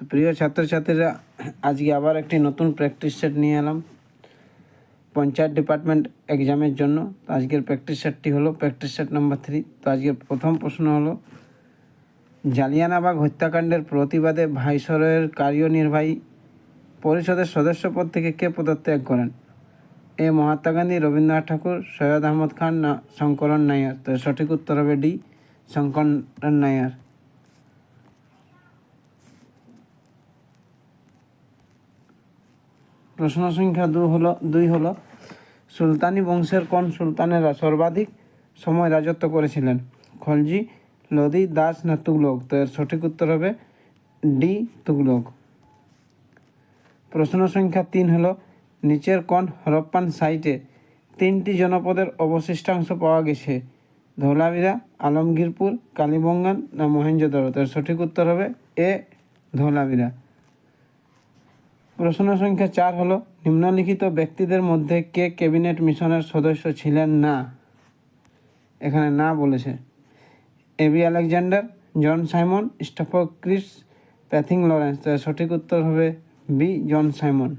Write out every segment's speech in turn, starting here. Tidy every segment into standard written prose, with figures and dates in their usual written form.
তো প্রিয় ছাত্রছাত্রীরা, আজকে আবার একটি নতুন প্র্যাকটিস সেট নিয়ে এলাম পঞ্চায়েত ডিপার্টমেন্ট এক্সামের জন্য। তো আজকের প্র্যাকটিস সেটটি হলো প্র্যাকটিস সেট নাম্বার 3। তো আজকের প্রথম প্রশ্ন হলো, জালিয়ানবাগ হত্যাকাণ্ডের প্রতিবাদে ভাইসরয়ের কার্যনির্বাহী পরিষদের সদস্য পদ থেকে কে পদত্যাগ করেন? এ মহাত্মা গান্ধী, রবীন্দ্রনাথ ঠাকুর, সৈয়দ আহমদ খান না শঙ্করন নায়ার? তো সঠিক উত্তর হবে ডি, শঙ্করন নায়ার। প্রশ্ন সংখ্যা 2 হলো, সুলতানি বংশের কোন সুলতানেরা সর্বাধিক সময় রাজত্ব করেছিলেন? খলজি, লোদি, দাস না তুগলক? তো এর সঠিক উত্তর হবে ডি, তুগলক। প্রশ্ন সংখ্যা 3 হলো, নিচের কোন হরপ্পান সাইটে 3টি জনপদের অবশিষ্টাংশ পাওয়া গেছে? ধৌলাভিরা, আলমগীরপুর, কালীবঙ্গান না মহেঞ্জোদারো? এর সঠিক উত্তর হবে এ, ধৌলাভিরা। প্রশ্ন সংখ্যা 4 হলো, নিম্নলিখিত ব্যক্তিদের মধ্যে কে ক্যাবিনেট মিশনের সদস্য ছিলেন না? এখানে না বলেছে। AB Alexander, John Simon, Stafford Chris, প্যাথিং লরেন্স? তো সঠিক উত্তর হবে বি, জন সাইমন।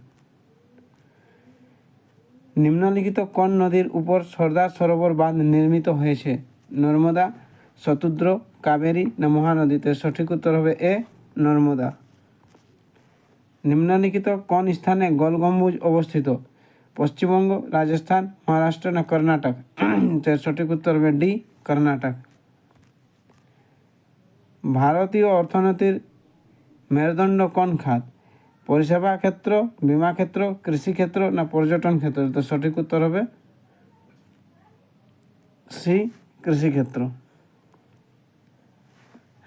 নিম্নলিখিত কোন নদীর উপর সর্দার সরোবর বাঁধ নির্মিত হয়েছে? নর্মদা, শতুদ্র, কাবেরী না মহানদী? তো সঠিক উত্তর হবে এ, নর্মদা। নিম্নলিখিত কোন স্থানে গোল গম্বুজ অবস্থিত? পশ্চিমবঙ্গ, রাজস্থান, মহারাষ্ট্র না কর্ণাটক? তো সঠিক উত্তর হবে ডি, কর্ণাটক। ভারতীয় অর্থনীতির মেরুদণ্ড কোন খাত? পরিষেবা ক্ষেত্র, বিমা ক্ষেত্র, কৃষিক্ষেত্র না পর্যটন ক্ষেত্র? তো সঠিক উত্তর হবে সি, কৃষিক্ষেত্র।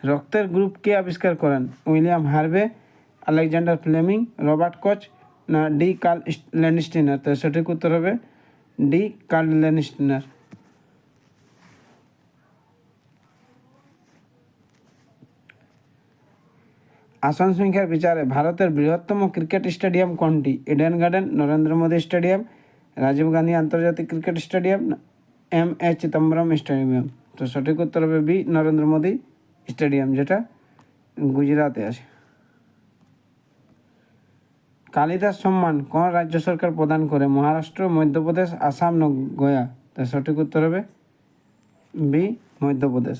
রক্তের গ্রুপ কে আবিষ্কার করেন? William Harvey, Alexander Fleming, Robert Koch না ডি, কার্ল ল্যান্ডস্টিনার? তো সঠিক উত্তর হবে ডি, কার্ল ল্যান্ডস্টিনার। আসন সংখ্যার বিচারে ভারতের বৃহত্তম ক্রিকেট স্টেডিয়াম কোনটি? Eden garden, Narendra Modi stadium, Rajiv Gandhi আন্তর্জাতিক cricket stadium, MA. Chidambaram stadium? তো সঠিক উত্তর হবে বি, নরেন্দ্র মোদী স্টেডিয়াম, যেটা গুজরাটে আছে। কালিদাস সম্মান কোন রাজ্য সরকার প্রদান করে? মহারাষ্ট্র, মধ্যপ্রদেশ, আসাম না গয়া? তো সঠিক উত্তর হবে বি, মধ্যপ্রদেশ।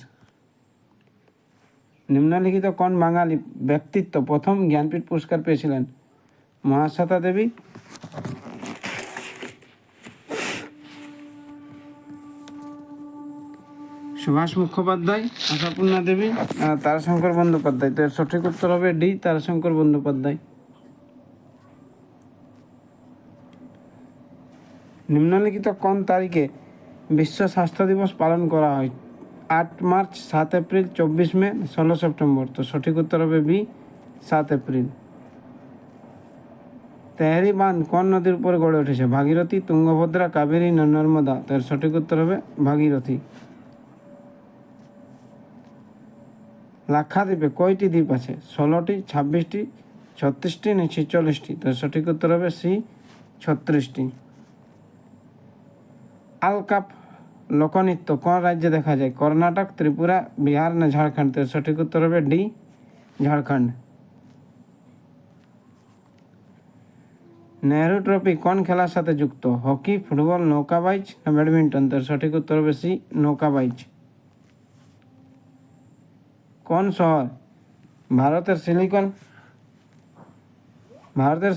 নিম্নলিখিত কোন বাঙালি ব্যক্তিত্ব প্রথম জ্ঞানপীঠ পুরস্কার পেয়েছিলেন? মহাশ্বেতা দেবী, সুভাষ মুখোপাধ্যায়, আশাপূর্ণা দেবী, তারাশঙ্কর বন্দ্যোপাধ্যায়? তো এর সঠিক উত্তর হবে ডি, তারাশঙ্কর বন্দ্যোপাধ্যায়। নিম্নলিখিত কোন তারিখে বিশ্ব স্বাস্থ্য দিবস পালন করা হয়? 8 মার্চ, 7 এপ্রিল, 24 মে, 16 সেপ্টেম্বর? তো সঠিক উত্তর হবে বি, 7 এপ্রিল। তেহরি বাঁধ কোন নদীর উপর গড়ে উঠেছে? ভাগীরথী, তুঙ্গভদ্রা, কাবেরী না নর্মদা? তার সঠিক উত্তর হবে ভাগীরথী। লাক্ষাদ্বীপে কয়টি দ্বীপ আছে? 16টি, 26টি, 36টি না 46টি? তো সঠিক উত্তর হবে সি, 36টি। আলকাপ লোকনৃত্য কোন রাজ্যে দেখা যায়? কর্ণাটক, ত্রিপুরা, বিহার না ঝাড়খণ্ড? তো সঠিক উত্তর হবে ডি, ঝাড়খণ্ড। নেহরু ট্রফি কোন খেলার সাথে যুক্ত? হকি, ফুটবল, নৌকাবাইজ না ব্যাডমিন্টন? তো সঠিক উত্তর হবে সি, নৌকাবাইজ। কোন শহর ভারতের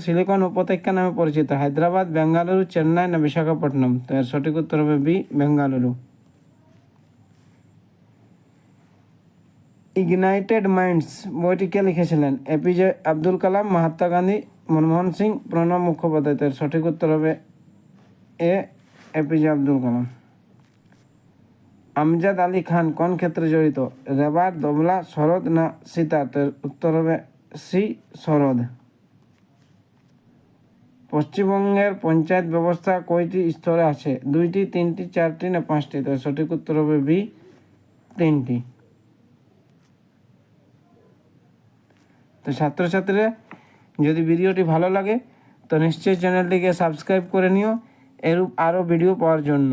সিলিকন উপত্যকা নামে পরিচিত? হায়দ্রাবাদ, বেঙ্গালুরু, চেন্নাই না বিশাখাপট্টনম? তো এর সঠিক উত্তর হবে বি, বেঙ্গালুরু। ইগনাইটেড মাইন্ডস বইটি কে লিখেছিলেন? এপিজে আব্দুল কালাম, মহাত্মা গান্ধী, মনমোহন সিং, প্রণব মুখোপাধ্যায়? এর সঠিক উত্তর হবে এ, এপিজে আব্দুল কালাম। আমজাদ আলী খান কোন ক্ষেত্রে জড়িত? রেবার, তবলা, সরোদ না সিতার? তো উত্তর হবে সি, সরোদ। পশ্চিমবঙ্গের পঞ্চায়েত ব্যবস্থা কয়টি স্তরে আছে? 2টি, 3টি, 4টি না 5টি? তো সঠিক উত্তর হবে বি, 3টি। তো ছাত্রছাত্রীরা, যদি ভিডিওটি ভালো লাগে তো নিশ্চয়ই চ্যানেলটিকে সাবস্ক্রাইব করে নিও এরূপ আরও ভিডিও পাওয়ার জন্য।